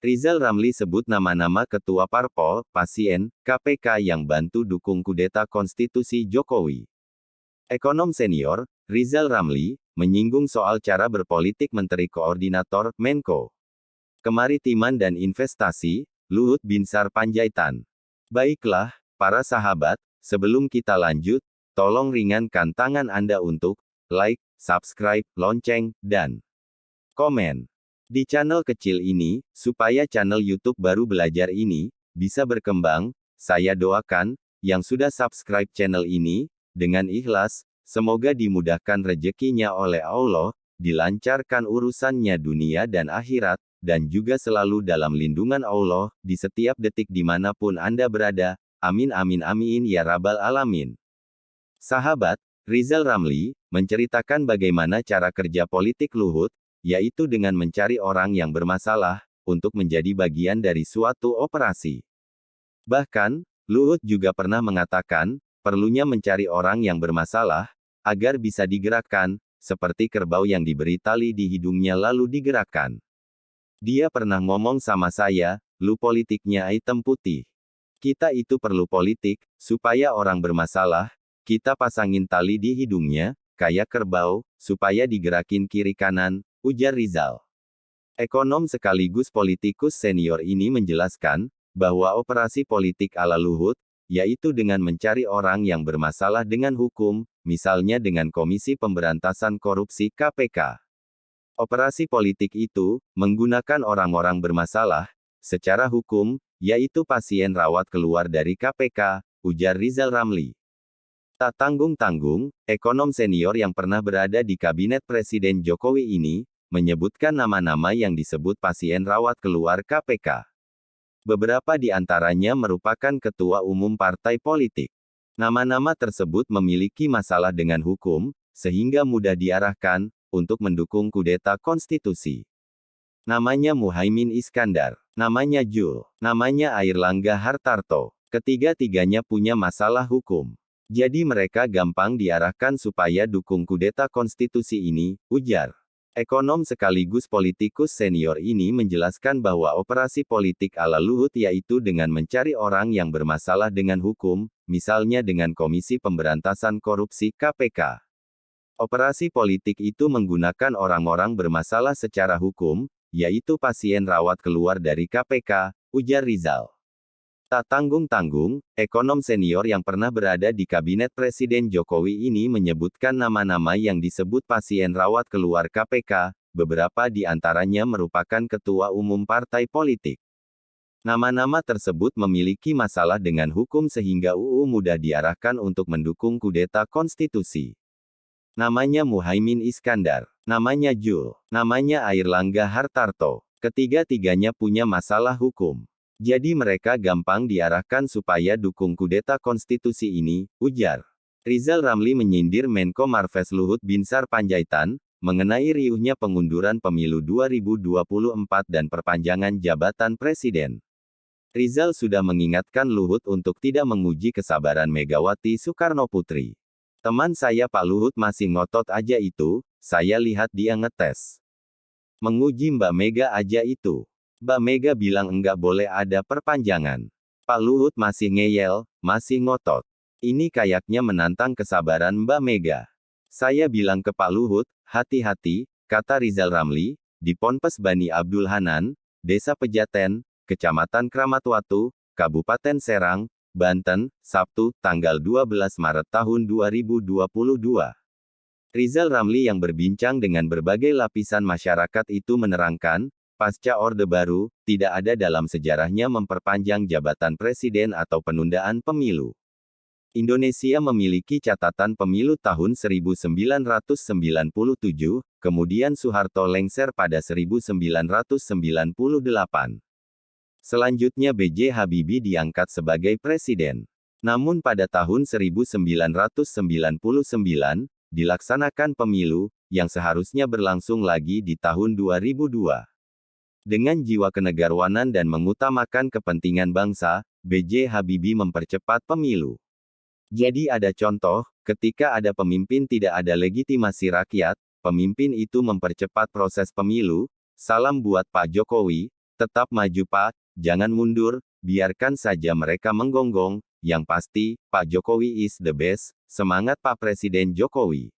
Rizal Ramli sebut nama-nama ketua parpol, pasien, KPK yang bantu dukung kudeta konstitusi Jokowi. Ekonom senior, Rizal Ramli, menyinggung soal cara berpolitik Menteri Koordinator, Menko Kemaritiman dan Investasi, Luhut Binsar Panjaitan. Baiklah, para sahabat, sebelum kita lanjut, tolong ringankan tangan Anda untuk like, subscribe, lonceng, dan komen di channel kecil ini, supaya channel YouTube baru belajar ini bisa berkembang. Saya doakan yang sudah subscribe channel ini dengan ikhlas, semoga dimudahkan rezekinya oleh Allah, dilancarkan urusannya dunia dan akhirat, dan juga selalu dalam lindungan Allah di setiap detik dimanapun Anda berada. Amin amin amin ya rabbal alamin. Sahabat, Rizal Ramli menceritakan bagaimana cara kerja politik Luhut, yaitu dengan mencari orang yang bermasalah, untuk menjadi bagian dari suatu operasi. Bahkan, Luhut juga pernah mengatakan, perlunya mencari orang yang bermasalah, agar bisa digerakkan, seperti kerbau yang diberi tali di hidungnya lalu digerakkan. Dia pernah ngomong sama saya, lu politiknya hitam putih. Kita itu perlu politik, supaya orang bermasalah, kita pasangin tali di hidungnya, kayak kerbau, supaya digerakin kiri kanan, ujar Rizal. Ekonom sekaligus politikus senior ini menjelaskan, bahwa operasi politik ala Luhut, yaitu dengan mencari orang yang bermasalah dengan hukum, misalnya dengan Komisi Pemberantasan Korupsi KPK. Operasi politik itu, menggunakan orang-orang bermasalah, secara hukum, yaitu pasien rawat keluar dari KPK, ujar Rizal Ramli. Tak tanggung-tanggung, ekonom senior yang pernah berada di kabinet Presiden Jokowi ini, menyebutkan nama-nama yang disebut pasien rawat keluar KPK. Beberapa di antaranya merupakan ketua umum partai politik. Nama-nama tersebut memiliki masalah dengan hukum, sehingga mudah diarahkan, untuk mendukung kudeta konstitusi. Namanya Muhaimin Iskandar, namanya Jul, namanya Airlangga Hartarto. Ketiga-tiganya punya masalah hukum. Jadi mereka gampang diarahkan supaya dukung kudeta konstitusi ini, ujar. Ekonom sekaligus politikus senior ini menjelaskan bahwa operasi politik ala Luhut yaitu dengan mencari orang yang bermasalah dengan hukum, misalnya dengan Komisi Pemberantasan Korupsi KPK. Operasi politik itu menggunakan orang-orang bermasalah secara hukum, yaitu pasien rawat keluar dari KPK, ujar Rizal. Tak tanggung-tanggung, ekonom senior yang pernah berada di kabinet Presiden Jokowi ini menyebutkan nama-nama yang disebut pasien rawat keluar KPK, beberapa di antaranya merupakan ketua umum partai politik. Nama-nama tersebut memiliki masalah dengan hukum sehingga mudah diarahkan untuk mendukung kudeta konstitusi. Namanya Muhaimin Iskandar, namanya Jul, namanya Airlangga Hartarto. Ketiga-tiganya punya masalah hukum. Jadi mereka gampang diarahkan supaya dukung kudeta konstitusi ini, ujar. Rizal Ramli menyindir Menko Marves Luhut Binsar Panjaitan, mengenai riuhnya pengunduran pemilu 2024 dan perpanjangan jabatan presiden. Rizal sudah mengingatkan Luhut untuk tidak menguji kesabaran Megawati Soekarnoputri. Teman saya Pak Luhut masih ngotot aja itu, saya lihat dia ngetes. Menguji Mbak Mega aja itu. Mbak Mega bilang enggak boleh ada perpanjangan. Pak Luhut masih ngeyel, masih ngotot. Ini kayaknya menantang kesabaran Mbak Mega. Saya bilang ke Pak Luhut, hati-hati, kata Rizal Ramli, di Ponpes Bani Abdul Hanan, Desa Pejaten, Kecamatan Kramatwatu, Kabupaten Serang, Banten, Sabtu, tanggal 12 Maret tahun 2022. Rizal Ramli yang berbincang dengan berbagai lapisan masyarakat itu menerangkan, pasca Orde Baru, tidak ada dalam sejarahnya memperpanjang jabatan presiden atau penundaan pemilu. Indonesia memiliki catatan pemilu tahun 1997, kemudian Soeharto lengser pada 1998. Selanjutnya B.J. Habibie diangkat sebagai presiden. Namun pada tahun 1999, dilaksanakan pemilu, yang seharusnya berlangsung lagi di tahun 2002. Dengan jiwa kenegarwanan dan mengutamakan kepentingan bangsa, B.J. Habibie mempercepat pemilu. Jadi ada contoh, ketika ada pemimpin tidak ada legitimasi rakyat, pemimpin itu mempercepat proses pemilu. Salam buat Pak Jokowi, Tetap maju Pak, jangan mundur, biarkan saja mereka menggonggong, yang pasti, Pak Jokowi is the best, semangat Pak Presiden Jokowi.